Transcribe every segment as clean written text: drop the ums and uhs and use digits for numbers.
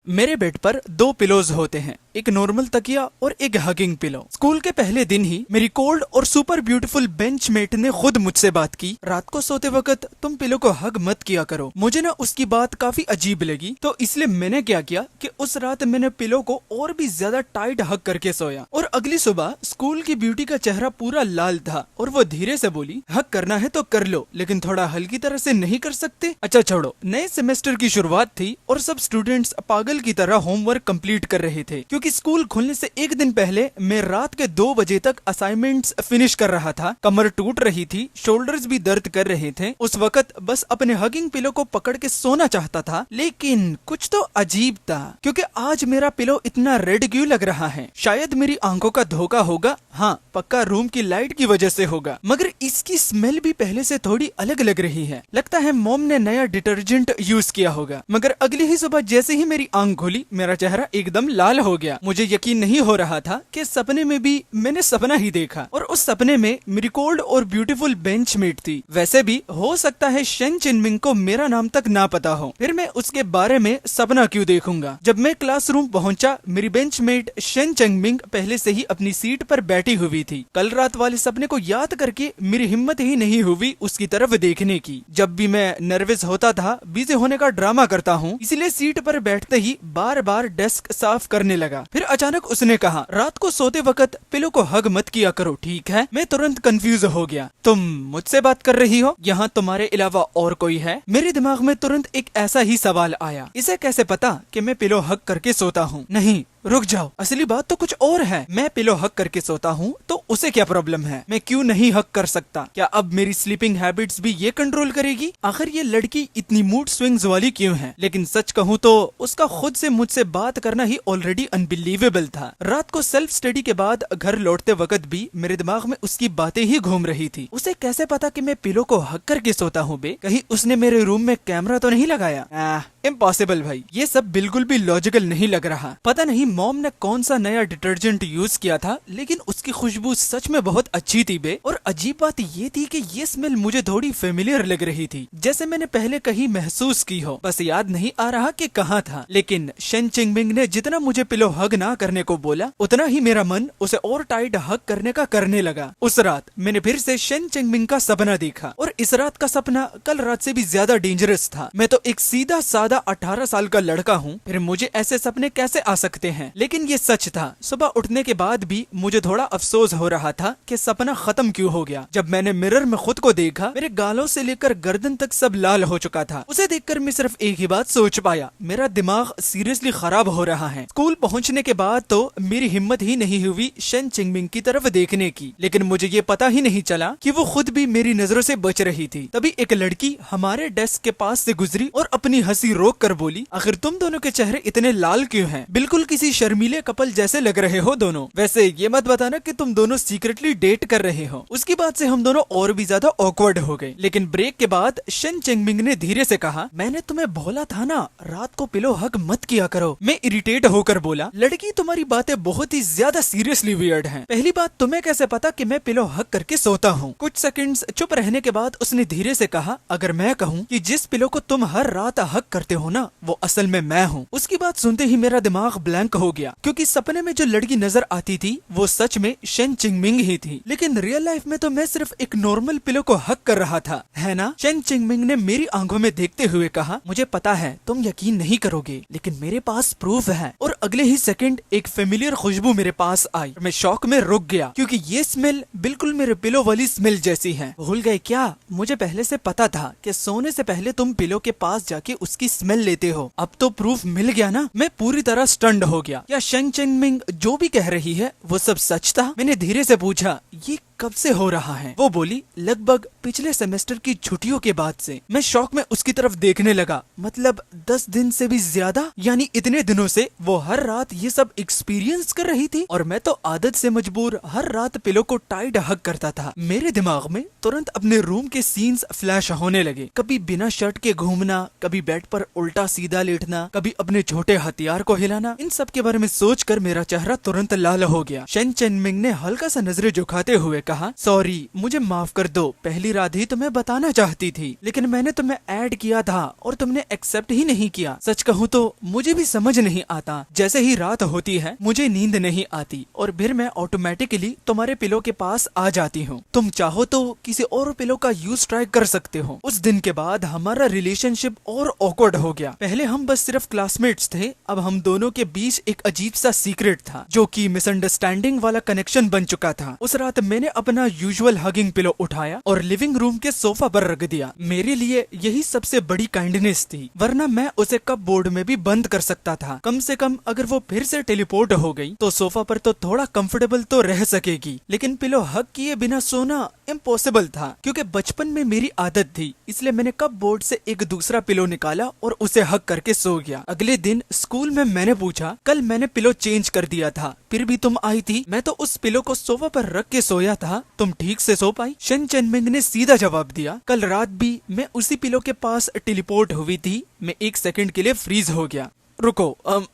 मेरे बेड पर दो पिलोज होते हैं, एक नॉर्मल तकिया और एक हगिंग पिलो। स्कूल के पहले दिन ही मेरी कोल्ड और सुपर ब्यूटीफुल बेंचमेट ने खुद मुझसे बात की, रात को सोते वक्त तुम पिलो को हग मत किया करो। मुझे ना उसकी बात काफी अजीब लगी, तो इसलिए मैंने क्या किया कि उस रात मैंने पिलो को और भी ज्यादा टाइट हग करके सोया। और अगली सुबह स्कूल की ब्यूटी का चेहरा पूरा लाल था और वो धीरे से बोली, हग करना है तो कर लो, लेकिन थोड़ा हल्की तरह से नहीं कर सकते? अच्छा छोड़ो, नए सेमेस्टर की शुरुआत थी और सब स्टूडेंट्स पागल की तरह होमवर्क कंप्लीट कर रहे थे, क्योंकि स्कूल खुलने से एक दिन पहले मैं रात के 2 बजे तक असाइनमेंट्स फिनिश कर रहा था। कमर टूट रही थी, शोल्डर्स भी दर्द कर रहे थे। उस वक्त बस अपने हगिंग पिलो को पकड़ के सोना चाहता था, लेकिन कुछ तो अजीब था, क्योंकि आज मेरा पिलो इतना रेड क्यों लग रहा है? शायद मेरी आंखों का धोखा होगा, हाँ पक्का रूम की लाइट की वजह से होगा, मगर इसकी स्मेल भी पहले से थोड़ी अलग लग रही है। लगता है मॉम ने नया डिटर्जेंट यूज किया होगा। मगर अगली ही सुबह जैसे ही मेरी आंख खुली, मेरा चेहरा एकदम लाल हो गया। मुझे यकीन नहीं हो रहा था कि सपने में भी मैंने सपना ही देखा, और उस सपने में मेरी कोल्ड और ब्यूटीफुल बेंचमेट थी। वैसे भी हो सकता है शेन चिनमिंग को मेरा नाम तक ना पता हो, फिर मैं उसके बारे में सपना क्यों देखूंगा? जब मैं क्लासरूम पहुंचा, मेरी बेंचमेट शेन चिनमिंग पहले से ही अपनी सीट पर बैठी हुई थी। कल रात वाले सपने को याद करके मेरी हिम्मत ही नहीं हुई उसकी तरफ देखने की। जब भी मैं नर्वस होता था, बिजी होने का ड्रामा करता हूँ, इसलिए सीट पर बैठते ही बार बार डेस्क साफ करने लगा। फिर अचानक उसने कहा, रात को सोते वक्त पिलो को हग मत किया करो, ठीक है? मैं तुरंत कंफ्यूज हो गया। तुम मुझसे बात कर रही हो? यहाँ तुम्हारे अलावा और कोई है? मेरे दिमाग में तुरंत एक ऐसा ही सवाल आया, इसे कैसे पता कि मैं पिलो हग करके सोता हूँ? नहीं रुक जाओ, असली बात तो कुछ और है। मैं पिलो हक करके सोता हूँ तो उसे क्या प्रॉब्लम है? मैं क्यों नहीं हक कर सकता? क्या अब मेरी स्लीपिंग हैबिट्स भी ये कंट्रोल करेगी? आखिर ये लड़की इतनी मूड स्विंग्स वाली क्यों है? लेकिन सच कहूँ तो उसका खुद से मुझसे बात करना ही ऑलरेडी अनबिलीवेबल था। रात को सेल्फ स्टडी के बाद घर लौटते वक्त भी मेरे दिमाग में उसकी बातें ही घूम रही थी। उसे कैसे पता कि मैं पिलो को हक करके सोता हूँ बे? कहीं उसने मेरे रूम में कैमरा तो नहीं लगाया? इम्पॉसिबल भाई, ये सब बिल्कुल भी लॉजिकल नहीं लग रहा। पता नहीं मॉम ने कौन सा नया डिटर्जेंट यूज किया था, लेकिन उसकी खुशबू सच में बहुत अच्छी थी बे। और अजीब बात ये थी कि ये स्मेल मुझे थोड़ी फेमिलियर लग रही थी, जैसे मैंने पहले कहीं महसूस की हो, बस याद नहीं आ रहा कि कहाँ था। लेकिन शेन चिनमिंग ने जितना मुझे पिलो हग ना करने को बोला, उतना ही मेरा मन उसे और टाइट हग करने का करने लगा। उस रात मैंने फिर से शेन चिनमिंग का सपना देखा, और इस रात का सपना कल रात से भी ज्यादा डेंजरस था। मैं तो एक सीधा सादा 18 साल का लड़का हूँ, फिर मुझे ऐसे सपने कैसे आ सकते हैं? लेकिन ये सच था। सुबह उठने के बाद भी मुझे थोड़ा अफसोस हो रहा था कि सपना खत्म क्यों हो गया। जब मैंने मिरर में खुद को देखा, मेरे गालों से लेकर गर्दन तक सब लाल हो चुका था। उसे देखकर मैं सिर्फ एक ही बात सोच पाया, मेरा दिमाग सीरियसली खराब हो रहा है। स्कूल पहुंचने के बाद तो मेरी हिम्मत ही नहीं हुई शेन चिनमिंग की तरफ देखने की, लेकिन मुझे ये पता ही नहीं चला कि वो खुद भी मेरी नजरों से बच रही थी। तभी एक लड़की हमारे डेस्क के पास से गुजरी और अपनी हंसी रोक कर बोली, आखिर तुम दोनों के चेहरे इतने लाल क्यों हैं? बिल्कुल किसी शर्मीले कपल जैसे लग रहे हो दोनों। वैसे ये मत बताना कि तुम दोनों सीक्रेटली डेट कर रहे हो। उसकी बात से हम दोनों और भी ज्यादा ऑकवर्ड हो गए। लेकिन ब्रेक के बाद शेन चिनमिंग ने धीरे से कहा, मैंने तुम्हें बोला था ना, रात को पिलो हग मत किया करो। मैं इरिटेट होकर बोला, लड़की तुम्हारी बातें बहुत ही ज्यादा सीरियसली वियर्ड हैं। पहली बात, तुम्हें कैसे पता कि मैं पिलो हग करके सोता हूँ? कुछ सेकंड्स चुप रहने के बाद उसने धीरे से कहा, अगर मैं कहूँ कि जिस पिलो को तुम हर रात हग करते हो ना, वो असल में मैं हूँ। उसकी बात सुनते ही मेरा दिमाग ब्लैंक हो गया, क्योंकि सपने में जो लड़की नजर आती थी वो सच में शेन चिनमिंग ही थी। लेकिन रियल लाइफ में तो मैं सिर्फ एक नॉर्मल पिलो को हक कर रहा था, है ना? शेन चिनमिंग ने मेरी आंखों में देखते हुए कहा, मुझे पता है तुम यकीन नहीं करोगे, लेकिन मेरे पास प्रूफ है। और अगले ही सेकंड एक फेमिलियर खुशबू मेरे पास आई। मैं शॉक में रुक गया, क्योंकि ये स्मेल बिल्कुल मेरे पिलो वाली स्मेल जैसी है। भूल गए क्या? मुझे पहले से पता था कि सोने से पहले तुम पिलो के पास जाके उसकी स्मेल लेते हो। अब तो प्रूफ मिल गया ना? मैं पूरी तरह स्टन्ड हो गया। क्या शेन चिनमिंग जो भी कह रही है वो सब सच था? मैंने धीरे से पूछा, ये कब से हो रहा है? वो बोली, लगभग पिछले सेमेस्टर की छुट्टियों के बाद से। मैं शौक में उसकी तरफ देखने लगा। मतलब 10 दिन से भी ज्यादा? यानी इतने दिनों से वो हर रात ये सब एक्सपीरियंस कर रही थी, और मैं तो आदत से मजबूर हर रात पिलो को टाइट हग करता था। मेरे दिमाग में तुरंत अपने रूम के सीन्स फ्लैश होने लगे। कभी बिना शर्ट के घूमना, कभी बेड पर उल्टा सीधा लेटना, कभी अपने छोटे हथियार को हिलाना। इन सब के बारे में सोचकर मेरा चेहरा तुरंत लाल हो गया। शेन चिनमिंग ने हल्का सा नजरें झुकाते हुए कहा, सॉरी मुझे माफ कर दो, पहली रात ही तुम्हें बताना चाहती थी, लेकिन मैंने तुम्हें ऐड किया था और तुमने एक्सेप्ट ही नहीं किया। सच कहूँ तो मुझे भी समझ नहीं आता, जैसे ही रात होती है मुझे नींद नहीं आती और फिर मैं ऑटोमेटिकली तुम्हारे पिलो के पास आ जाती हूँ। तुम चाहो तो किसी और पिलो का यूज ट्राई कर सकते हो। उस दिन के बाद हमारा रिलेशनशिप और ऑकवर्ड हो गया। पहले हम बस सिर्फ क्लासमेट्स थे, अब हम दोनों के बीच एक अजीब सा सीक्रेट था जो कि मिसअंडरस्टैंडिंग वाला कनेक्शन बन चुका था। उस रात मैंने अपना यूजुअल हगिंग पिलो उठाया और लिविंग रूम के सोफा पर रख दिया। मेरे लिए यही सबसे बड़ी काइंडनेस थी, वरना मैं उसे कप बोर्ड में भी बंद कर सकता था। कम से कम अगर वो फिर से टेलीपोर्ट हो गई तो सोफा पर तो थोड़ा कंफर्टेबल तो रह सकेगी, लेकिन पिलो हग किए बिना सोना इम्पॉसिबल था। क्योंकि बचपन में मेरी आदत थी, इसलिए मैंने कप बोर्ड से एक दूसरा पिलो निकाला और उसे हग करके सो गया। अगले दिन स्कूल में मैंने पूछा, कल मैंने पिलो चेंज कर दिया था, फिर भी तुम आई थी। मैं तो उस पिलो को सोफा पर रख के सोया था, तुम ठीक से सो पाई? शन चनमिंग ने सीधा जवाब दिया, कल रात भी मैं उसी पिलो के पास टेलीपोर्ट हुई थी। मैं 1 सेकंड के लिए फ्रीज हो गया। रुको,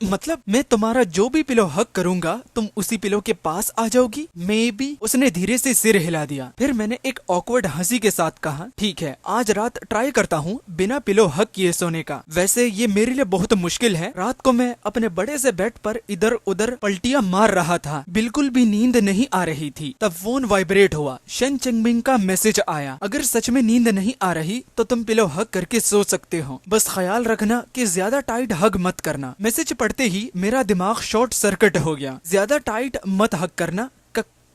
मतलब मैं तुम्हारा जो भी पिलो हक करूंगा तुम उसी पिलो के पास आ जाओगी? May be. उसने धीरे से सिर हिला दिया। फिर मैंने एक ऑकवर्ड हंसी के साथ कहा, ठीक है आज रात ट्राई करता हूँ बिना पिलो हक किए सोने का। वैसे ये मेरे लिए बहुत मुश्किल है। रात को मैं अपने बड़े से बेड पर इधर उधर पलटियां मार रहा था, बिल्कुल भी नींद नहीं आ रही थी। तब फोन वाइब्रेट हुआ। शन चंगमिंग का मैसेज आया, अगर सच में नींद नहीं आ रही तो तुम पिलो हक करके सो सकते हो, बस ख्याल रखना कि ज्यादा टाइट हग मत करना। मैसेज पढ़ते ही मेरा दिमाग शॉर्ट सर्किट हो गया। ज्यादा टाइट मत हग करना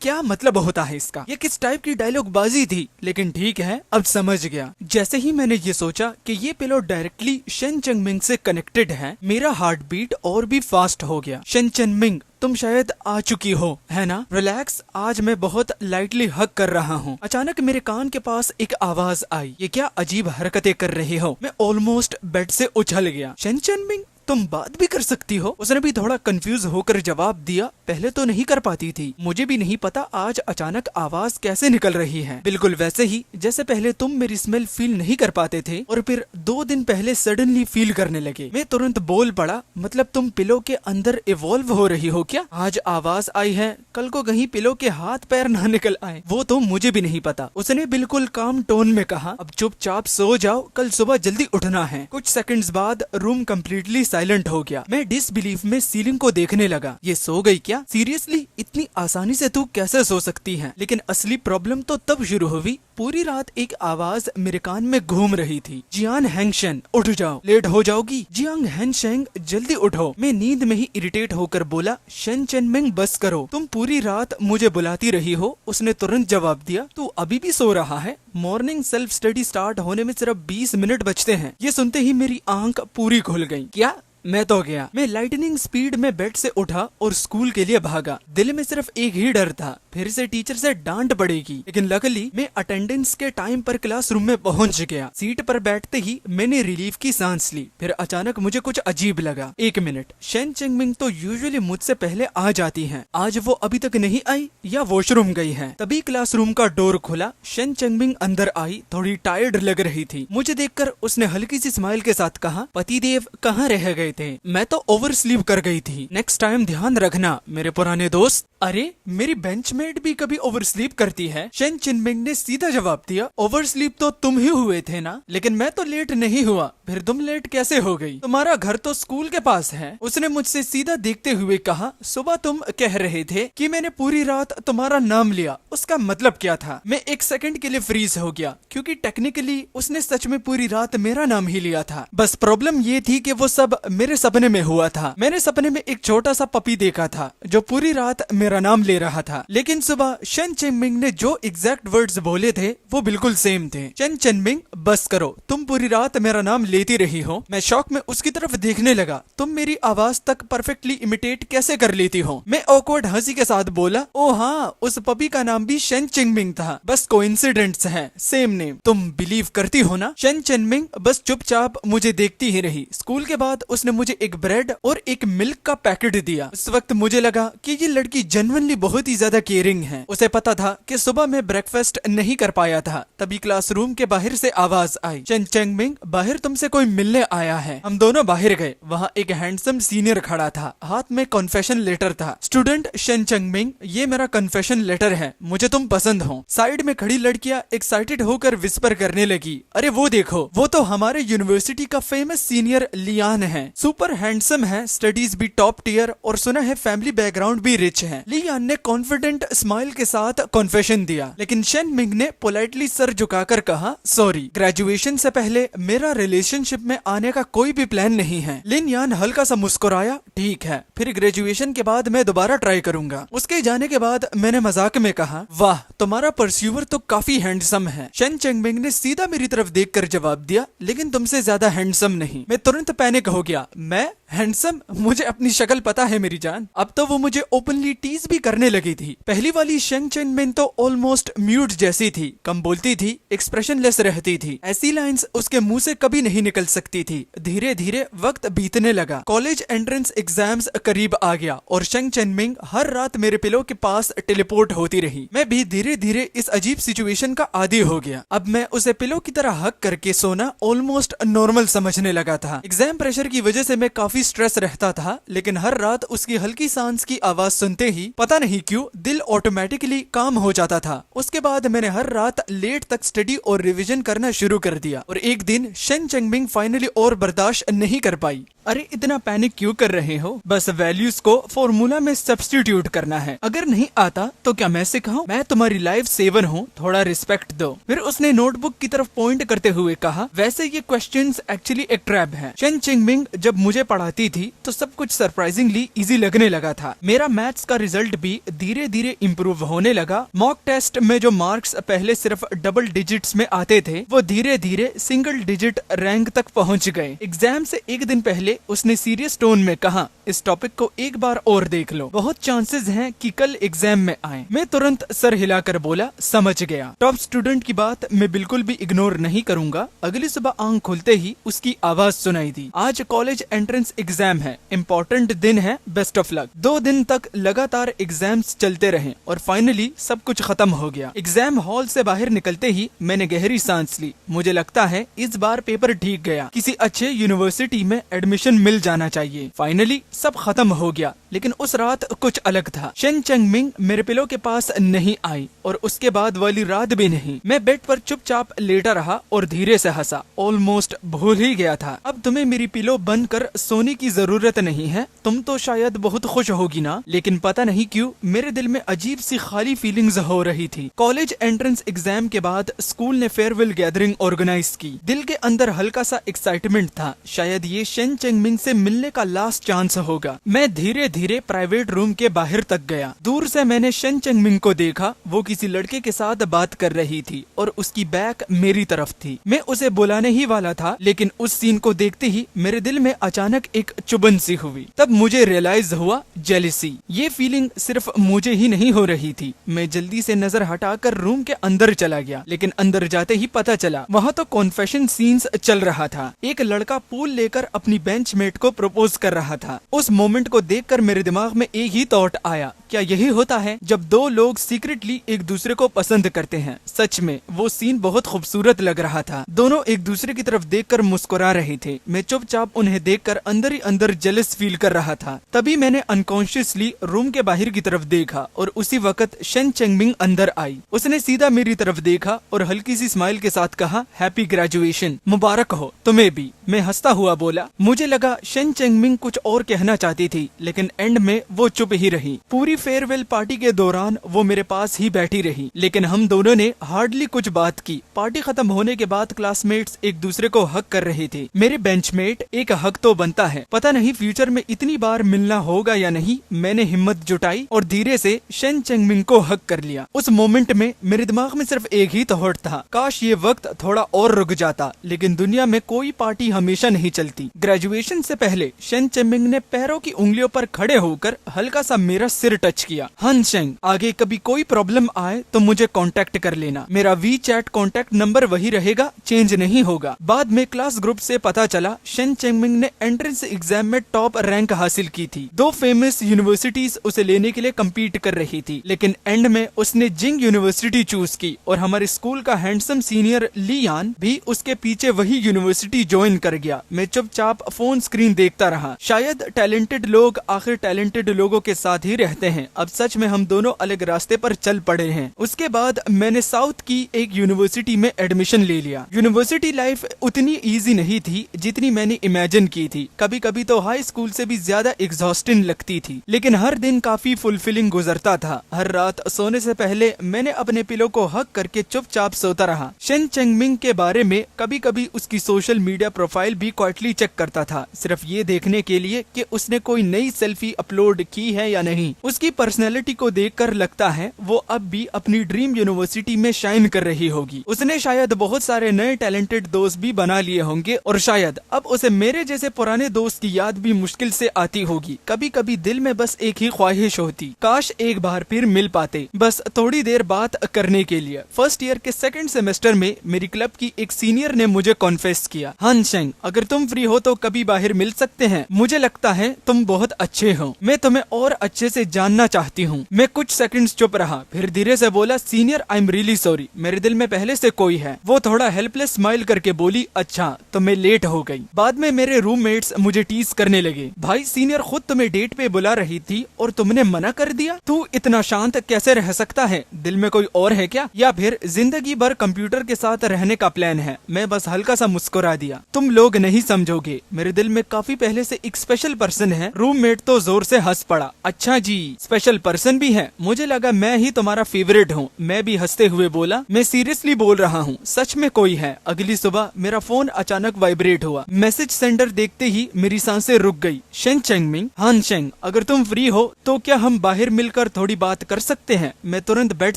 क्या मतलब होता है इसका? ये किस टाइप की डायलॉग बाजी थी? लेकिन ठीक है, अब समझ गया। जैसे ही मैंने ये सोचा कि ये पिलो डायरेक्टली शन चंगमिंग से कनेक्टेड है, मेरा हार्ट बीट और भी फास्ट हो गया। शन चंगमिंग तुम शायद आ चुकी हो, है ना? रिलैक्स, आज मैं बहुत लाइटली हक कर रहा हूँ। अचानक मेरे कान के पास एक आवाज आई, ये क्या अजीब हरकतें कर रहे हो? मैं ऑलमोस्ट बेड से उछल गया। शन चंगमिंग तुम बात भी कर सकती हो? उसने भी थोड़ा कंफ्यूज होकर जवाब दिया, पहले तो नहीं कर पाती थी, मुझे भी नहीं पता आज अचानक आवाज कैसे निकल रही है। बिल्कुल वैसे ही जैसे पहले तुम मेरी स्मेल फील नहीं कर पाते थे और फिर 2 दिन पहले सडनली फील करने लगे। मैं तुरंत बोल पड़ा, मतलब तुम पिलो के अंदर इवॉल्व हो रही हो क्या? आज आवाज आई है, कल को कहीं पिलो के हाथ पैर ना निकल आए, वो तो मुझे भी नहीं पता। उसने बिल्कुल काम टोन में कहा, अब चुपचाप सो जाओ, कल सुबह जल्दी उठना है। कुछ सेकंड्स बाद रूम कम्प्लीटली साइलेंट हो गया। मैं डिसबिलीफ में सीलिंग को देखने लगा। ये सो गई क्या? सीरियसली इतनी आसानी से तू कैसे सो सकती है? लेकिन असली प्रॉब्लम तो तब शुरू हुई। पूरी रात एक आवाज मेरे कान में घूम रही थी, जियान हैंगशेन उठ जाओ, लेट हो जाओगी। जियांग हैंगशेंग जल्दी उठो। मैं नींद में ही इरिटेट होकर बोला, शन चनमिंग बस करो, तुम पूरी रात मुझे बुलाती रही हो। उसने तुरंत जवाब दिया, तू अभी भी सो रहा है? मॉर्निंग सेल्फ स्टडी स्टार्ट होने में सिर्फ 20 मिनट बचते हैं। ये सुनते ही मेरी आंख पूरी खुल गई। क्या? मैं तो गया। मैं लाइटनिंग स्पीड में बेड से उठा और स्कूल के लिए भागा। दिल में सिर्फ एक ही डर था, फिर से टीचर से डांट पड़ेगी। लेकिन लकीली मैं अटेंडेंस के टाइम पर क्लासरूम में पहुंच गया। सीट पर बैठते ही मैंने रिलीफ की सांस ली। फिर अचानक मुझे कुछ अजीब लगा। 1 मिनट, शन चंगमिंग तो यूजुअली मुझसे पहले आ जाती है, आज वो अभी तक नहीं आई या वॉशरूम गई है? तभी क्लासरूम का डोर खुला। शन चंगमिंग अंदर आई, थोड़ी टायर्ड लग रही थी। मुझे देखकर उसने हल्की सी स्माइल के साथ कहा, पतिदेव कहाँ रह गए थे? मैं तो ओवर स्लीप कर गई थी, नेक्स्ट टाइम ध्यान रखना मेरे पुराने दोस्त। अरे मेरी बेंचमेट भी कभी ओवर स्लीप करती है? शन चनमिंग ने सीधा जवाब दिया, ओवर स्लीप तो तुम ही हुए थे ना? लेकिन मैं तो लेट नहीं हुआ। फिर तुम लेट कैसे हो गई? तुम्हारा घर तो स्कूल के पास है। उसने मुझसे सीधा देखते हुए कहा, सुबह तुम कह रहे थे कि मैंने पूरी रात तुम्हारा नाम लिया, उसका मतलब क्या था? मैं 1 सेकंड के लिए फ्रीज हो गया, क्योंकि टेक्निकली उसने सच में पूरी रात मेरा नाम ही लिया था। बस प्रॉब्लम ये थी कि वो सब मेरे सपने में हुआ था। मैंने सपने में एक छोटा सा पपी देखा था जो पूरी रात मेरा नाम ले रहा था, लेकिन सुबह शन चनमिंग ने जो एग्जैक्ट वर्ड्स बोले थे वो बिल्कुल सेम थे। शन चनमिंग बस करो, तुम पूरी रात मेरा नाम लेती रही हो। मैं शौक में उसकी तरफ देखने लगा। तुम मेरी आवाज तक परफेक्टली इमिटेट कैसे कर लेती हो? मैं ऑकवर्ड हंसी के साथ बोला, ओ हाँ, उस पपी का नाम भी शन चनमिंग था, बस कोइंसिडेंस है, सेम नेम। तुम बिलीव करती हो ना? शन चनमिंग बस चुपचाप मुझे देखती ही रही। स्कूल के बाद उसने उसने मुझे एक ब्रेड और एक मिल्क का पैकेट दिया। उस वक्त मुझे लगा कि ये लड़की जेन्युइनली बहुत ही ज्यादा केयरिंग है। उसे पता था कि सुबह मैं ब्रेकफास्ट नहीं कर पाया था। तभी क्लासरूम के बाहर से आवाज आई, शेन चेंगमिंग, बाहर तुमसे कोई मिलने आया है। हम दोनों बाहर गए। वहाँ एक हैंडसम सीनियर खड़ा था, हाथ में कॉन्फेशन लेटर था। स्टूडेंट शेन चेंगमिंग, ये मेरा कन्फेशन लेटर है, मुझे तुम पसंद हो। साइड में खड़ी लड़कियां एक्साइटेड होकर विस्पर करने लगी, अरे वो देखो, वो तो हमारे यूनिवर्सिटी का फेमस सीनियर लियान है। सुपर हैंडसम है, स्टडीज भी टॉप टियर और सुना है फैमिली बैकग्राउंड भी रिच है। लियान ने कॉन्फिडेंट स्माइल के साथ कॉन्फेशन दिया, लेकिन शेन मिंग ने पोलाइटली सर झुकाकर कहा, सॉरी, ग्रेजुएशन से पहले मेरा रिलेशनशिप में आने का कोई भी प्लान नहीं है। लिन यान हल्का सा मुस्कुराया, ठीक है, फिर ग्रेजुएशन के बाद मैं दोबारा ट्राई करूंगा। उसके जाने के बाद मैंने मजाक में कहा, वाह, तुम्हारा परस्यूवर तो काफी हैंडसम है। शेन चेंगमिंग ने सीधा मेरी तरफ देखकर जवाब दिया, लेकिन तुमसे ज्यादा हैंडसम नहीं। मैं तुरंत पैनिक हो गया, मैं हैंडसम? मुझे अपनी शक्ल पता है मेरी जान। अब तो वो मुझे ओपनली टीज भी करने लगी थी। पहली वाली शेन चेंगमिंग तो ऑलमोस्ट म्यूट जैसी थी, कम बोलती थी, एक्सप्रेशनलेस रहती थी। ऐसी लाइंस उसके मुंह से कभी नहीं निकल सकती थी। धीरे धीरे वक्त बीतने लगा। कॉलेज एंट्रेंस एग्जाम्स करीब आ गया और शेन चेंगमिंग हर रात मेरे पिलो के पास टेलीपोर्ट होती रही। मैं भी धीरे धीरे इस अजीब सिचुएशन का आदी हो गया। अब मैं उसे पिलो की तरह हक करके सोना ऑलमोस्ट नॉर्मल समझने लगा था। एग्जाम प्रेशर की वजह से मैं काफी स्ट्रेस रहता था, लेकिन हर रात उसकी हल्की सांस की आवाज सुनते ही पता नहीं क्यों दिल ऑटोमेटिकली काम हो जाता था। उसके बाद मैंने हर रात लेट तक स्टडी और रिवीजन करना शुरू कर दिया और एक दिन शेन चेंगमिंग फाइनली और बर्दाश्त नहीं कर पाई। अरे इतना पैनिक क्यों कर रहे हो? बस वैल्यूज को फॉर्मूला में सब्स्टिट्यूट करना है। अगर नहीं आता तो क्या मैं सिखाऊं? मैं तुम्हारी लाइफ सेवर हूँ, थोड़ा रिस्पेक्ट दो। फिर उसने नोटबुक की तरफ पॉइंट करते हुए कहा, वैसे ये क्वेश्चंस एक्चुअली एक ट्रैप है। शेन चेंगमिंग जब मुझे पढ़ाती थी तो सब कुछ सरप्राइजिंगली इजी लगने लगा था। मेरा मैथ्स का रिजल्ट भी धीरे धीरे इम्प्रूव होने लगा। मॉक टेस्ट में जो मार्क्स पहले सिर्फ डबल डिजिट्स में आते थे, वो धीरे धीरे सिंगल डिजिट रैंक तक पहुँच गए। एग्जाम से एक दिन पहले उसने सीरियस टोन में कहा, इस टॉपिक को एक बार और देख लो, बहुत चांसेस हैं कि कल एग्जाम में आए। मैं तुरंत सर हिलाकर बोला, समझ गया। टॉप स्टूडेंट की बात मैं बिल्कुल भी इग्नोर नहीं करूंगा। अगली सुबह आंख खुलते ही उसकी आवाज सुनाई दी, आज कॉलेज एंट्रेंस एग्जाम है, इम्पोर्टेंट दिन है, बेस्ट ऑफ लक। 2 दिन तक लगातार एग्जाम्स चलते रहे और फाइनली सब कुछ खत्म हो गया। एग्जाम हॉल से बाहर निकलते ही मैंने गहरी सांस ली। मुझे लगता है इस बार पेपर ठीक गया, किसी अच्छे यूनिवर्सिटी में एडमिशन मिल जाना चाहिए। फाइनली सब खत्म हो गया, लेकिन उस रात कुछ अलग था। शेन चेंगमिंग मेरे पिलो के पास नहीं आई और उसके बाद वाली रात भी नहीं। मैं बेड पर चुपचाप लेटा रहा और धीरे से हंसा, ऑलमोस्ट भूल ही गया था। अब तुम्हें मेरी पिलो बनकर सोने की जरूरत नहीं है, तुम तो शायद बहुत खुश होगी ना। लेकिन पता नहीं क्यों मेरे दिल में अजीब सी खाली फीलिंग्स हो रही थी। कॉलेज एंट्रेंस एग्जाम के बाद स्कूल ने फेयरवेल गैदरिंग ऑर्गेनाइज की। दिल के अंदर हल्का सा एक्साइटमेंट था, शायद ये शेन चेंगमिंग से मिलने का लास्ट चांस होगा। मैं धीरे धीरे प्राइवेट रूम के बाहर तक गया। दूर से मैंने शेन चेंगमिंग को देखा, वो किसी लड़के के साथ बात कर रही थी और उसकी बैक मेरी तरफ थी। मैं उसे बुलाने ही वाला था, लेकिन उस सीन को देखते ही मेरे दिल में अचानक एक चुभन सी हुई। तब मुझे रियलाइज हुआ, जेलिसी। ये फीलिंग सिर्फ मुझे ही नहीं हो रही थी। मैं जल्दी से नजर हटाकर रूम के अंदर चला गया, लेकिन अंदर जाते ही पता चला वहाँ तो कॉन्फेशन सीन्स चल रहा था। एक लड़का पूल लेकर अपनी बेंचमेट को प्रपोज कर रहा था। उस मोमेंट को देखकर मेरे दिमाग में एक ही थॉट आया, क्या यही होता है जब 2 लोग सीक्रेटली एक दूसरे को पसंद करते हैं? सच में वो सीन बहुत खूबसूरत लग रहा था। दोनों एक दूसरे की तरफ देखकर मुस्कुरा रहे थे। मैं चुपचाप उन्हें देखकर अंदर ही अंदर जेलस फील कर रहा था। तभी मैंने अनकॉन्शियसली रूम के बाहर की तरफ देखा और उसी वक्त शेन चेंगमिंग अंदर आई। उसने सीधा मेरी तरफ देखा और हल्की सी स्माइल के साथ कहा, हैप्पी ग्रेजुएशन, मुबारक हो तुम्हें भी। मैं हंसता हुआ बोला। मुझे लगा शेन चेंगमिंग कुछ और कहना चाहती थी, लेकिन एंड में वो चुप ही रही। पूरी फेयरवेल पार्टी के दौरान वो मेरे पास ही बैठी रही, लेकिन हम दोनों ने हार्डली कुछ बात की। पार्टी खत्म होने के बाद क्लासमेट्स एक दूसरे को हक कर रहे थे। मेरे बेंचमेट, एक हक तो बनता है, पता नहीं फ्यूचर में इतनी बार मिलना होगा या नहीं। मैंने हिम्मत जुटाई और धीरे से शेन चेंगमिंग को हक कर लिया। उस मोमेंट में मेरे दिमाग में सिर्फ एक ही थॉट था, काश ये वक्त थोड़ा और रुक जाता। लेकिन दुनिया में कोई पार्टी हमेशा नहीं चलती। ग्रेजुएशन से पहले शेन चेंगमिंग ने पैरों की उंगलियों पर खड़े होकर हल्का सा मेरा सिर टच टच किया। हानशेंग, आगे कभी कोई प्रॉब्लम आए तो मुझे कांटेक्ट कर लेना। मेरा वीचैट कांटेक्ट नंबर वही रहेगा, चेंज नहीं होगा। बाद में क्लास ग्रुप से पता चला शेन चेंगमिंग ने एंट्रेंस एग्जाम में टॉप रैंक हासिल की थी। 2 फेमस यूनिवर्सिटीज उसे लेने के लिए कम्पीट कर रही थी, लेकिन एंड में उसने जिंग यूनिवर्सिटी चूज की और हमारे स्कूल का हैंडसम सीनियर लियान भी उसके पीछे वही यूनिवर्सिटी ज्वाइन कर गया। मैं चुपचाप फोन स्क्रीन देखता रहा। शायद टैलेंटेड लोग आखिर टैलेंटेड लोगों के साथ ही रहते हैं। अब सच में हम दोनों अलग रास्ते पर चल पड़े हैं। उसके बाद मैंने साउथ की एक यूनिवर्सिटी में एडमिशन ले लिया। यूनिवर्सिटी लाइफ उतनी इजी नहीं थी जितनी मैंने इमेजिन की थी। कभी कभी तो हाई स्कूल से भी ज्यादा एग्जॉस्टिंग लगती थी, लेकिन हर दिन काफी फुलफिलिंग गुजरता था। हर रात सोने से पहले मैंने अपने पिलो को हक करके चुपचाप सोता रहा। शेन चेंगमिंग के बारे में कभी कभी उसकी सोशल मीडिया प्रोफाइल भी क्वाइटली चेक करता था, सिर्फ ये देखने के लिए कि उसने कोई नई सेल्फी अपलोड की है या नहीं। उसकी पर्सनैलिटी को देखकर लगता है वो अब भी अपनी ड्रीम यूनिवर्सिटी में शाइन कर रही होगी। उसने शायद बहुत सारे नए टैलेंटेड दोस्त भी बना लिए होंगे और शायद अब उसे मेरे जैसे पुराने दोस्त की याद भी मुश्किल से आती होगी। कभी कभी दिल में बस एक ही ख्वाहिश होती, काश एक बार फिर मिल पाते, बस थोड़ी देर बात करने के लिए। फर्स्ट ईयर के सेकंड सेमेस्टर में मेरी क्लब की एक सीनियर ने मुझे कॉन्फेस किया, हानशेंग, अगर तुम फ्री हो तो कभी बाहर मिल सकते हैं। मुझे लगता है तुम बहुत अच्छे हो, मैं तुम्हें और अच्छे से जानना चाहती हूँ। मैं कुछ सेकंड्स चुप रहा, फिर धीरे से बोला, senior, I am really sorry, मेरे दिल में पहले से कोई है। वो थोड़ा हेल्पलेस स्माइल करके बोली, अच्छा तो मैं लेट हो गई। बाद में मेरे रूममेट्स मुझे टीज करने लगे, भाई सीनियर खुद तुम्हें डेट पे बुला रही थी और तुमने मना कर दिया। तू इतना शांत कैसे रह सकता है? दिल में कोई और है क्या, या फिर जिंदगी भर कंप्यूटर के साथ रहने का प्लान है? मैं बस हल्का सा मुस्कुरा दिया, तुम लोग नहीं समझोगे, मेरे दिल में काफी पहले से एक स्पेशल पर्सन है। रूममेट तो जोर से हंस पड़ा, अच्छा जी, स्पेशल पर्सन भी है? मुझे लगा मैं ही तुम्हारा फेवरेट हूँ। मैं भी हंसते हुए बोला, मैं सीरियसली बोल रहा हूँ, सच में कोई है। अगली सुबह मेरा फोन अचानक वाइब्रेट हुआ। मैसेज सेंडर देखते ही मेरी सांसें रुक गई। शेन चेंगमिंग, हानशेंग, अगर तुम फ्री हो तो क्या हम बाहर मिलकर थोड़ी बात कर सकते हैं? मैं तुरंत बेड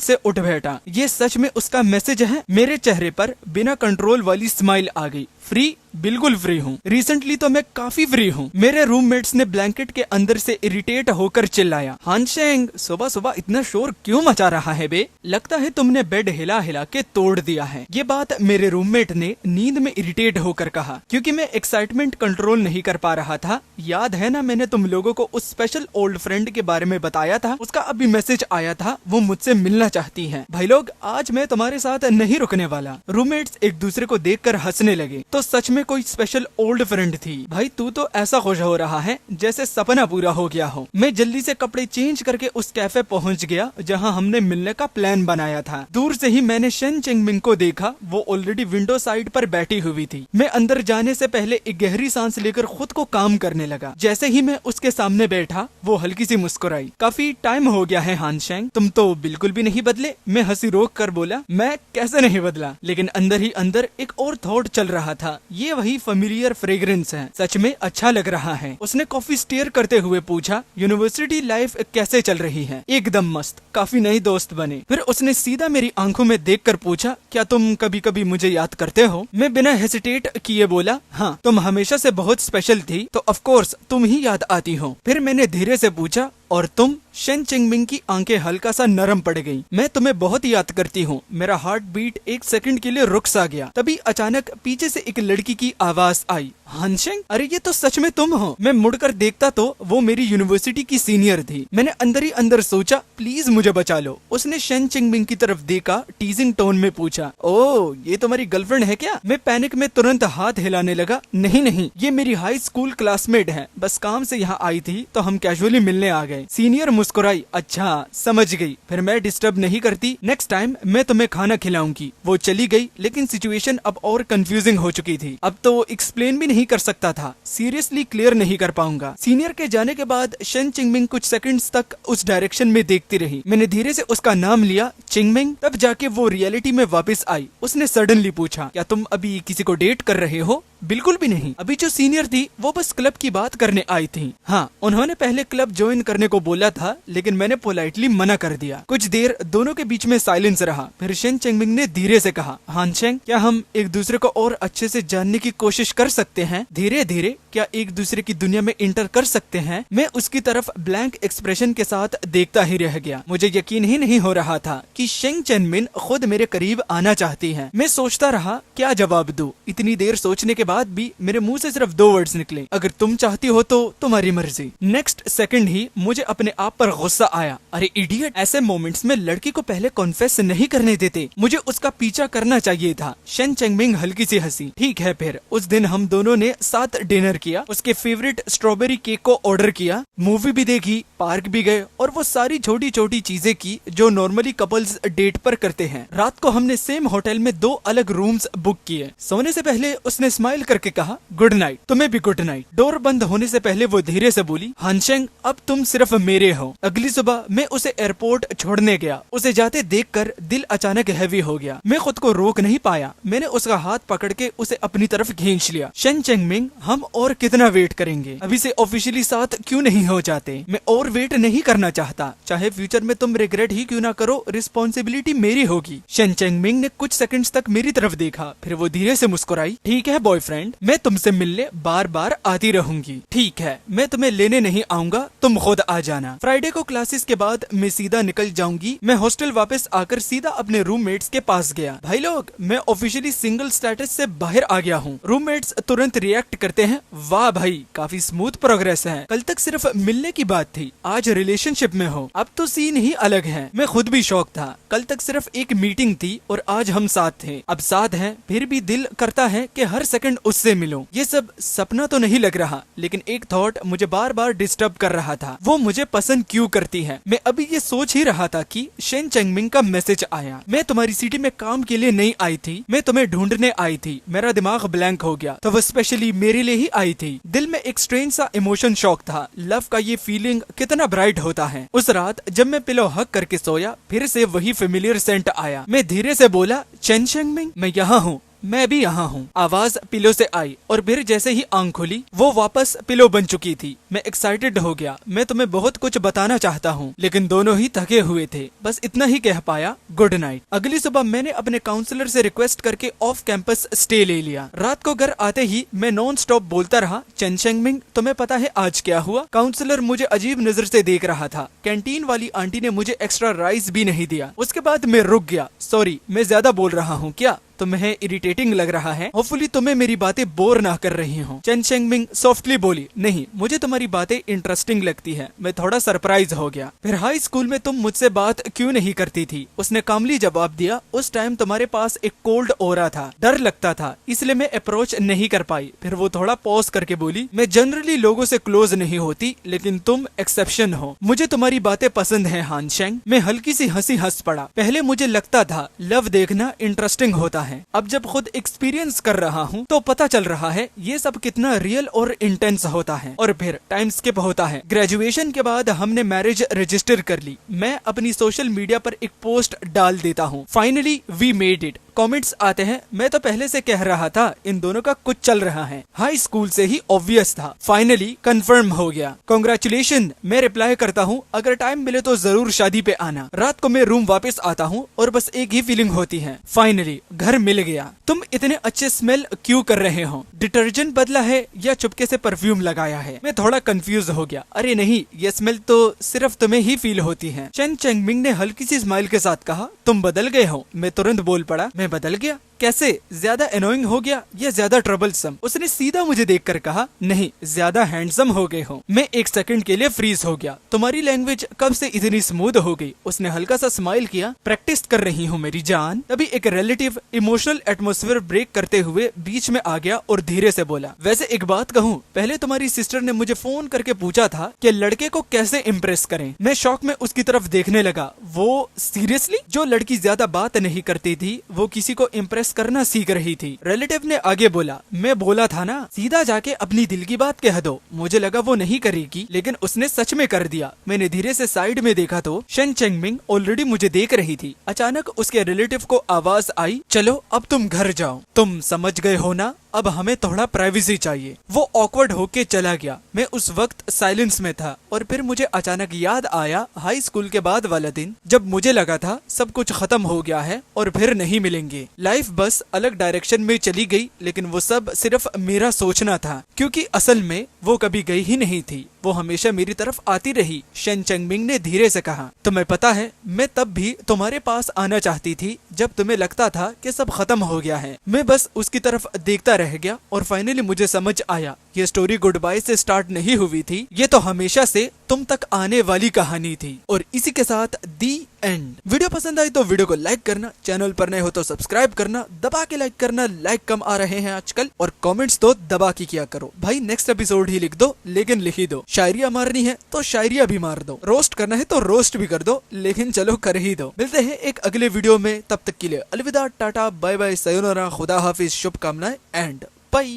से उठ बैठा। ये सच में उसका मैसेज है? मेरे चेहरे पर बिना कंट्रोल वाली स्माइल आ गई। फ्री? बिल्कुल फ्री हूँ, रिसेंटली तो मैं काफी फ्री हूँ। मेरे रूममेट्स ने ब्लैंकेट के अंदर से इरिटेट होकर चिल्लाया, हानशेंग, सुबह सुबह इतना शोर क्यों मचा रहा है बे? लगता है तुमने बेड हिला हिला के तोड़ दिया है। ये बात मेरे रूममेट ने नींद में इरिटेट होकर कहा, क्योंकि मैं एक्साइटमेंट कंट्रोल नहीं कर पा रहा था। याद है ना, मैंने तुम लोगों को उस स्पेशल ओल्ड फ्रेंड के बारे में बताया था, उसका अभी मैसेज आया था, वो मुझसे मिलना चाहती है। भाई लोग, आज मैं तुम्हारे साथ नहीं रुकने वाला। रूममेट्स एक दूसरे को देखकर हंसने लगे। तो सच में कोई स्पेशल ओल्ड फ्रेंड थी। भाई तू तो ऐसा खुश हो रहा है जैसे सपना पूरा हो गया हो। मैं जल्दी से कपड़े चेंज करके उस कैफे पहुंच गया जहां हमने मिलने का प्लान बनाया था। दूर से ही मैंने शेन चेंगमिंग को देखा, वो ऑलरेडी विंडो साइड पर बैठी हुई थी। मैं अंदर जाने से पहले एक गहरी सांस लेकर खुद को काम करने लगा। जैसे ही मैं उसके सामने बैठा, वो हल्की सी मुस्कुराई, काफी टाइम हो गया है हानशेंग, तुम तो बिल्कुल भी नहीं बदले। मैं हंसी रोक कर बोला, मैं कैसे नहीं बदला? लेकिन अंदर ही अंदर एक और थॉट चल रहा था, ये वही फेमिलियर फ्रेग्रेंस है, सच में अच्छा लग रहा है। उसने कॉफी स्टेयर करते हुए पूछा, यूनिवर्सिटी लाइफ कैसे चल रही है? एकदम मस्त, काफी नए दोस्त बने। फिर उसने सीधा मेरी आंखों में देखकर पूछा, क्या तुम कभी कभी मुझे याद करते हो? मैं बिना हेसिटेट किए बोला, हाँ, तुम हमेशा से बहुत स्पेशल थी, तो ऑफ कोर्स तुम ही याद आती हो। फिर मैंने धीरे से पूछा, और तुम? शेन चेंगमिंग की आंखें हल्का सा नरम पड़ गईं। मैं तुम्हें बहुत याद करती हूँ। मेरा हार्ट बीट एक सेकंड के लिए रुक सा गया। तभी अचानक पीछे से एक लड़की की आवाज आई, हानशेंग, अरे ये तो सच में तुम हो। मैं मुड़कर देखता तो वो मेरी यूनिवर्सिटी की सीनियर थी। मैंने अंदर ही अंदर सोचा, प्लीज मुझे बचा लो। उसने शेन चेंगमिंग की तरफ देखा, टीजिंग टोन में पूछा, ओह, ये तुम्हारी गर्लफ्रेंड है क्या? मैं पैनिक में तुरंत हाथ हिलाने लगा, नहीं नहीं, ये मेरी हाई स्कूल क्लासमेट है, बस काम से यहाँ आई थी तो हम कैजुअली मिलने आ गए। सीनियर मुस्कुराई, अच्छा समझ गई, फिर मैं डिस्टर्ब नहीं करती, नेक्स्ट टाइम मैं तुम्हें खाना खिलाऊंगी। वो चली गई, लेकिन सिचुएशन अब और कंफ्यूजिंग हो चुकी थी। अब तो एक्सप्लेन भी नहीं कर सकता था, सीरियसली क्लियर नहीं कर पाऊंगा। सीनियर के जाने के बाद शेन चिंगमिंग कुछ सेकंड्स तक उस डायरेक्शन में देखती रही। मैंने धीरे से उसका नाम लिया, चिंगमिंग, तब जाके वो रियलिटी में वापस आई। उसने सडनली पूछा, क्या तुम अभी किसी को डेट कर रहे हो? बिल्कुल भी नहीं। अभी जो सीनियर थी वो बस क्लब की बात करने आई थी। हाँ, उन्होंने पहले क्लब ज्वाइन करने को बोला था, लेकिन मैंने पोलाइटली मना कर दिया। कुछ देर दोनों के बीच में साइलेंस रहा। फिर शेन चेंगमिंग ने धीरे से कहा, हानशेंग, क्या हम एक दूसरे को और अच्छे से जानने की कोशिश कर सकते हैं? धीरे धीरे क्या एक दूसरे की दुनिया में इंटर कर सकते हैं? मैं उसकी तरफ ब्लैंक एक्सप्रेशन के साथ देखता ही रह गया। मुझे यकीन ही नहीं हो रहा था कि शेंग चेनमिन खुद मेरे करीब आना चाहती है। मैं सोचता रहा क्या जवाब दूं। इतनी देर सोचने के बाद भी मेरे मुंह से सिर्फ 2 वर्ड्स निकले, अगर तुम चाहती हो तो तुम्हारी मर्जी। नेक्स्ट सेकंड ही मुझे अपने आप पर गुस्सा आया। अरे इडियट, ऐसे मोमेंट्स में लड़की को पहले कॉन्फेस नहीं करने देते। मुझे उसका पीछा करना चाहिए था। शेन चेंगमिंग हल्की सी हंसी। ठीक है, फिर उस दिन हम दोनों ने साथ डिनर किया, उसके फेवरेट स्ट्रॉबेरी केक को ऑर्डर किया, मूवी भी देखी, पार्क भी गए और वो सारी छोटी छोटी चीजें की जो नॉर्मली कपल्स डेट पर करते हैं। रात को हमने सेम होटल में 2 अलग रूम्स बुक किए। सोने से पहले उसने स्माइल करके कहा, गुड नाइट। तुम्हें भी गुड नाइट। डोर बंद होने से पहले वो धीरे से बोली, हानशेंग, अब तुम सिर्फ मेरे हो। अगली सुबह मैं उसे एयरपोर्ट छोड़ने गया। उसे जाते देखकर दिल अचानक हैवी हो गया। मैं खुद को रोक नहीं पाया। मैंने उसका हाथ पकड़ के उसे अपनी तरफ खींच लिया। शेन चेंगमिंग, हम और कितना वेट करेंगे? अभी से ऑफिशियली साथ क्यों नहीं हो जाते? मैं और वेट नहीं करना चाहता। चाहे फ्यूचर में तुम रिग्रेट ही क्यों ना करो, रिस्पॉन्सिबिलिटी मेरी होगी। शेन चेंगमिंग ने कुछ सेकंड्स तक मेरी तरफ देखा, फिर वो धीरे से मुस्कुराई। ठीक है बॉयफ्रेंड, मैं तुमसे मिलने बार बार आती रहूंगी। ठीक है, मैं तुम्हें लेने नहीं आऊंगा, तुम खुद आ जाना। फ्राइडे को क्लासेस के बाद मैं सीधा निकल जाऊंगी। मैं हॉस्टल वापस आकर सीधा अपने रूममेट्स के पास गया। भाई लोग, मैं ऑफिशियली सिंगल स्टेटस से बाहर आ गया हूँ। रूममेट्स तुरंत रिएक्ट करते हैं, वाह भाई, काफी स्मूथ प्रोग्रेस है। कल तक सिर्फ मिलने की बात थी, आज रिलेशनशिप में हो। अब तो सीन ही अलग है। मैं खुद भी शॉक था। कल तक सिर्फ एक मीटिंग थी और आज हम साथ थे। अब साथ हैं, फिर भी दिल करता है कि हर सेकंड उससे मिलूं। ये सब सपना तो नहीं लग रहा, लेकिन एक थॉट मुझे बार बार डिस्टर्ब कर रहा था, वो मुझे पसंद क्यों करती है? मैं अभी ये सोच ही रहा था कि शेन चेंगमिंग का मैसेज आया। मैं तुम्हारी सिटी में काम के लिए नहीं आई थी, मैं तुम्हें ढूंढने आई थी। मेरा दिमाग ब्लैंक हो गया, तो वो स्पेशली मेरे लिए ही आई थी। दिल में एक स्ट्रेंज सा इमोशन शॉक था। लव का ये फीलिंग कितना ब्राइट होता है। उस रात जब मैं पिलो हक करके सोया, फिर से वही फेमिलियर सेंट आया। मैं धीरे से बोला, शेन चेंगमिंग, मैं यहाँ हूँ, मैं भी यहाँ हूँ। आवाज पिलो से आई और फिर जैसे ही आंख खुली, वो वापस पिलो बन चुकी थी। मैं एक्साइटेड हो गया। मैं तुम्हें बहुत कुछ बताना चाहता हूँ, लेकिन दोनों ही थके हुए थे। बस इतना ही कह पाया, गुड नाइट। अगली सुबह मैंने अपने काउंसलर से रिक्वेस्ट करके ऑफ कैंपस स्टे ले लिया। रात को घर आते ही मैं नॉन स्टॉप बोलता रहा, शेन चेंगमिंग, तुम्हें पता है आज क्या हुआ? काउंसलर मुझे अजीब नजर से देख रहा था। कैंटीन वाली आंटी ने मुझे एक्स्ट्रा राइस भी नहीं दिया। उसके बाद मैं रुक गया। सॉरी, मैं ज्यादा बोल रहा हूँ क्या? तुम्हें इरिटेटिंग लग रहा है? होपफुली तुम्हें मेरी बातें बोर ना कर रही हो। शेन चेंगमिंग सॉफ्टली बोली, नहीं, मुझे तुम्हारी बातें इंटरेस्टिंग लगती है। मैं थोड़ा सरप्राइज हो गया। फिर हाई स्कूल में तुम मुझसे बात क्यों नहीं करती थी? उसने कामली जवाब दिया, उस टाइम तुम्हारे पास एक कोल्ड ओरा था, डर लगता था, इसलिए मैं अप्रोच नहीं कर पाई। फिर वो थोड़ा पॉज करके बोली, मैं जनरली लोगों से क्लोज नहीं होती, लेकिन तुम एक्सेप्शन हो। मुझे तुम्हारी बातें पसंद है हानशेंग। मैं हल्की सी हंसी हंस पड़ा। पहले मुझे लगता था लव देखना इंटरेस्टिंग होता है। अब जब खुद एक्सपीरियंस कर रहा हूँ तो पता चल रहा है ये सब कितना रियल और इंटेंस होता है। और फिर टाइम स्किप होता है। ग्रेजुएशन के बाद हमने मैरिज रजिस्टर कर ली। मैं अपनी सोशल मीडिया पर एक पोस्ट डाल देता हूँ, finally we made it. Comments आते हैं, मैं तो पहले से कह रहा था इन दोनों का कुछ चल रहा है। हाई स्कूल से ही ऑब्वियस था। फाइनली कंफर्म हो गया, कांग्रेचुलेशन। मैं रिप्लाई करता हूँ, अगर टाइम मिले तो जरूर शादी पे आना। रात को मैं रूम वापस आता हूँ और बस एक ही फीलिंग होती है, फाइनली घर मिल गया। तुम इतने अच्छे स्मेल क्यों कर रहे हो? डिटर्जेंट बदला है या चुपके से परफ्यूम लगाया है? मैं थोड़ा कंफ्यूज हो गया। अरे नहीं, ये स्मेल तो सिर्फ तुम्हें ही फील होती है। शेन चेंगमिंग ने हल्की सी स्माइल के साथ कहा, तुम बदल गए हो। मैं तुरंत बोल पड़ा, मैं बदल गया? कैसे? ज्यादा एनोइंग हो गया या ज्यादा ट्रबलसम? उसने सीधा मुझे देखकर कहा, नहीं, ज्यादा हैंडसम हो गए हो। मैं एक सेकंड के लिए फ्रीज हो गया। तुम्हारी लैंग्वेज कब से इतनी स्मूथ हो गई? उसने हल्का सा स्माइल किया, प्रैक्टिस कर रही हूँ मेरी जान। तभी एक रिलेटिव इमोशनल एटमॉस्फेयर ब्रेक करते हुए बीच में आ गया और धीरे से बोला, वैसे एक बात कहूँ, पहले तुम्हारी सिस्टर ने मुझे फोन करके पूछा था कि लड़के को कैसे इम्प्रेस करें। मैं शौक में उसकी तरफ देखने लगा। वो सीरियसली? जो लड़की ज्यादा बात नहीं करती थी वो किसी को इम्प्रेस करना सीख रही थी। रिलेटिव ने आगे बोला, मैं बोला था ना, सीधा जाके अपनी दिल की बात कह दो। मुझे लगा वो नहीं करेगी, लेकिन उसने सच में कर दिया। मैंने धीरे से साइड में देखा तो शेन चेंगमिंग ऑलरेडी मुझे देख रही थी। अचानक उसके रिलेटिव को आवाज आई, चलो अब तुम घर जाओ। तुम समझ गए हो ना, अब हमें थोड़ा प्राइवेसी चाहिए। वो ऑकवर्ड होके चला गया। मैं उस वक्त साइलेंस में था और फिर मुझे अचानक याद आया हाई स्कूल के बाद वाला दिन, जब मुझे लगा था सब कुछ खत्म हो गया है और फिर नहीं मिलेंगे। लाइफ बस अलग डायरेक्शन में चली गई, लेकिन वो सब सिर्फ मेरा सोचना था, क्योंकि असल में वो कभी गई ही नहीं थी। वो हमेशा मेरी तरफ आती रही। शेन चंगमिंग ने धीरे से कहा, तुम्हें पता है मैं तब भी तुम्हारे पास आना चाहती थी जब तुम्हें लगता था कि सब खत्म हो गया है। मैं बस उसकी तरफ देखता रह गया और फाइनली मुझे समझ आया ये स्टोरी गुड बाय से स्टार्ट नहीं हुई थी, ये तो हमेशा से तुम तक आने वाली कहानी थी। और इसी के साथ दी एंड। वीडियो पसंद आई तो वीडियो को लाइक करना, चैनल पर नए हो तो सब्सक्राइब करना, दबा के लाइक करना, लाइक कम आ रहे हैं आजकल, और कमेंट्स तो दबा के किया करो भाई। नेक्स्ट एपिसोड ही लिख दो, लेकिन लिख ही दो। शायरिया मारनी है तो शायरिया भी मार दो, रोस्ट करना है तो रोस्ट भी कर दो, लेकिन चलो कर ही दो। मिलते हैं एक अगले वीडियो में, तब तक के लिए अलविदा, टाटा, बाय बाय, सयोनारा, खुदा हाफिज, शुभकामनाएं एंड बाय।